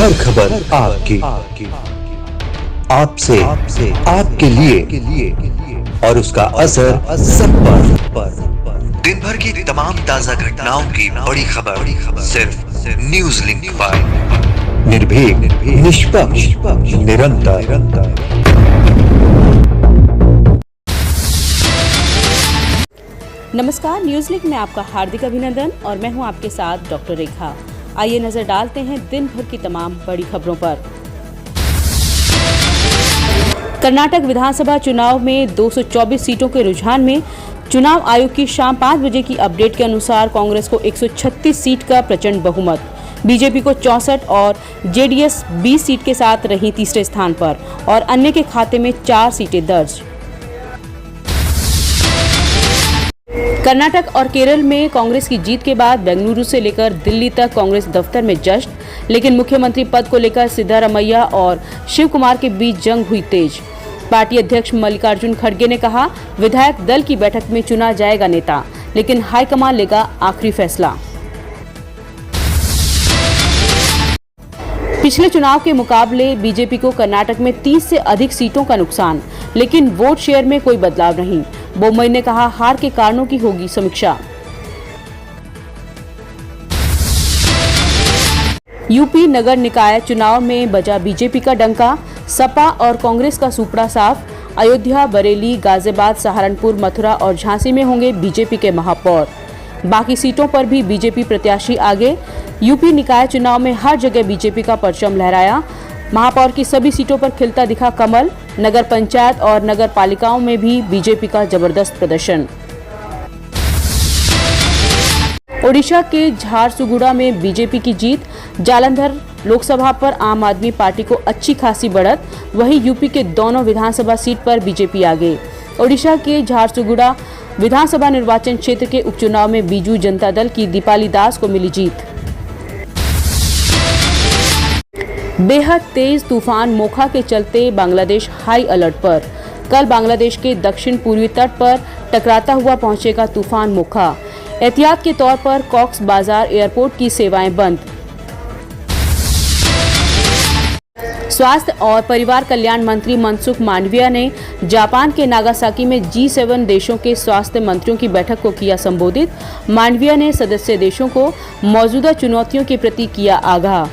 हर खबर आपकी, आपसे, आपके लिए और उसका असर सब पर। दिन भर की तमाम ताजा घटनाओं की बड़ी खबर सिर्फ न्यूज लिंक पर। निर्भीक, निष्पक्ष, निरंतर। नमस्कार, न्यूज लिंक में आपका हार्दिक अभिनंदन और मैं हूं आपके साथ डॉक्टर रेखा। आइए नजर डालते हैं दिन भर की तमाम बड़ी खबरों पर। कर्नाटक विधानसभा चुनाव में 224 सीटों के रुझान में चुनाव आयोग की शाम 5 बजे की अपडेट के अनुसार कांग्रेस को 136 सीट का प्रचंड बहुमत, बीजेपी को 64 और जेडीएस 20 सीट के साथ रही तीसरे स्थान पर और अन्य के खाते में 4 सीटें दर्ज। कर्नाटक और केरल में कांग्रेस की जीत के बाद बेंगलुरु से लेकर दिल्ली तक कांग्रेस दफ्तर में जश्न, लेकिन मुख्यमंत्री पद को लेकर सिद्धारमैया और शिव कुमार के बीच जंग हुई तेज। पार्टी अध्यक्ष मल्लिकार्जुन खड़गे ने कहा, विधायक दल की बैठक में चुना जाएगा नेता, लेकिन हाईकमान लेगा आखिरी फैसला। पिछले चुनाव के मुकाबले बीजेपी को कर्नाटक में 30 से अधिक सीटों का नुकसान, लेकिन वोट शेयर में कोई बदलाव नहीं। बोम्मई ने कहा, हार के कारणों की होगी समीक्षा। यूपी नगर निकाय चुनाव में बजा बीजेपी का डंका, सपा और कांग्रेस का सुपड़ा साफ। अयोध्या, बरेली, गाजियाबाद, सहारनपुर, मथुरा और झांसी में होंगे बीजेपी के महापौर। बाकी सीटों पर भी बीजेपी प्रत्याशी आगे। यूपी निकाय चुनाव में हर जगह बीजेपी का परचम लहराया। महापौर की सभी सीटों पर खिलता दिखा कमल। नगर पंचायत और नगर पालिकाओं में भी बीजेपी का जबरदस्त प्रदर्शन। ओडिशा के झारसुगुड़ा में बीजेपी की जीत। जालंधर लोकसभा पर आम आदमी पार्टी को अच्छी खासी बढ़त, वहीं यूपी के दोनों विधानसभा सीट पर बीजेपी आगे। ओडिशा के झारसुगुड़ा विधानसभा निर्वाचन क्षेत्र के उपचुनाव में बीजू जनता दल की दीपाली दास को मिली जीत। बेहद तेज तूफान मोखा के चलते बांग्लादेश हाई अलर्ट पर। कल बांग्लादेश के दक्षिण पूर्वी तट पर टकराता हुआ पहुंचेगा तूफान मोखा। एहतियात के तौर पर कॉक्स बाजार एयरपोर्ट की सेवाएं बंद। स्वास्थ्य और परिवार कल्याण मंत्री मनसुख मांडविया ने जापान के नागासाकी में G7 देशों के स्वास्थ्य मंत्रियों की बैठक को किया संबोधित। मांडविया ने सदस्य देशों को मौजूदा चुनौतियों के प्रति किया आगाह।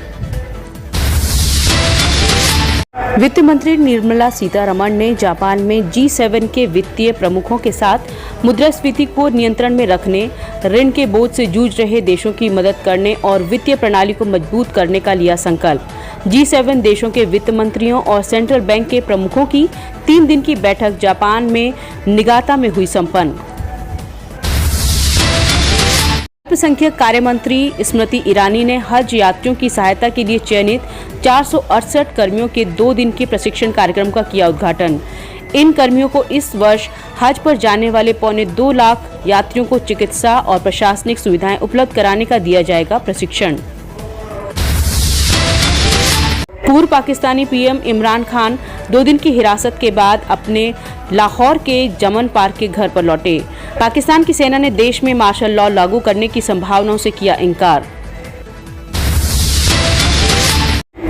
वित्त मंत्री निर्मला सीतारमण ने जापान में G7 के वित्तीय प्रमुखों के साथ मुद्रास्फीति को नियंत्रण में रखने, ऋण के बोझ से जूझ रहे देशों की मदद करने और वित्तीय प्रणाली को मजबूत करने का लिया संकल्प। G7 देशों के वित्त मंत्रियों और सेंट्रल बैंक के प्रमुखों की 3 दिन की बैठक जापान में निगाता में हुई संपन्न। अल्पसंख्यक कार्य मंत्री स्मृति ईरानी ने हज यात्रियों की सहायता के लिए चयनित 468 कर्मियों के 2 दिन के प्रशिक्षण कार्यक्रम का किया उद्घाटन। इन कर्मियों को इस वर्ष हज पर जाने वाले 2.25 लाख यात्रियों को चिकित्सा और प्रशासनिक सुविधाएं उपलब्ध कराने का दिया जाएगा प्रशिक्षण। पूर्व पाकिस्तानी पीएम इमरान खान 2 दिन की हिरासत के बाद अपने लाहौर के जमन पार्क के घर पर लौटे। पाकिस्तान की सेना ने देश में मार्शल लॉ लागू करने की संभावनाओं से किया इनकार।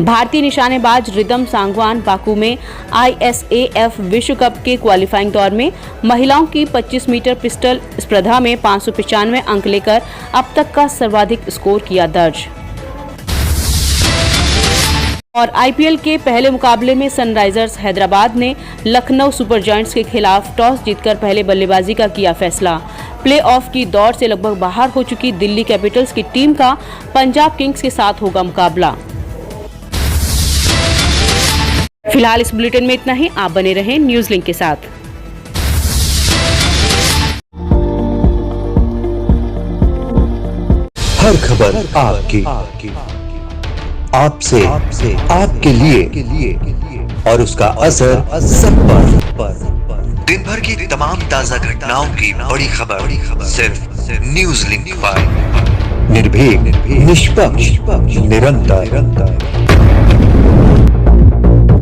भारतीय निशानेबाज रिदम सांगवान बाकू में ISAF विश्व कप के क्वालिफाइंग दौर में महिलाओं की 25 मीटर पिस्टल स्पर्धा में 595 अंक लेकर अब तक का सर्वाधिक स्कोर किया दर्ज। और IPL के पहले मुकाबले में सनराइजर्स हैदराबाद ने लखनऊ सुपर जायंट्स के खिलाफ टॉस जीतकर पहले बल्लेबाजी का किया फैसला। प्लेऑफ की दौड़ से लगभग बाहर हो चुकी दिल्ली कैपिटल्स की टीम का पंजाब किंग्स के साथ होगा मुकाबला। फिलहाल इस बुलेटिन में इतना ही। आप बने रहें न्यूज लिंक के साथ। हर खबर आपकी, आपसे, आपके लिए और उसका असर सब पर। दिन भर की तमाम ताजा घटनाओं की बड़ी खबर सिर्फ न्यूज लिंक पर। निर्भीक, निष्पक्ष, निरंतर।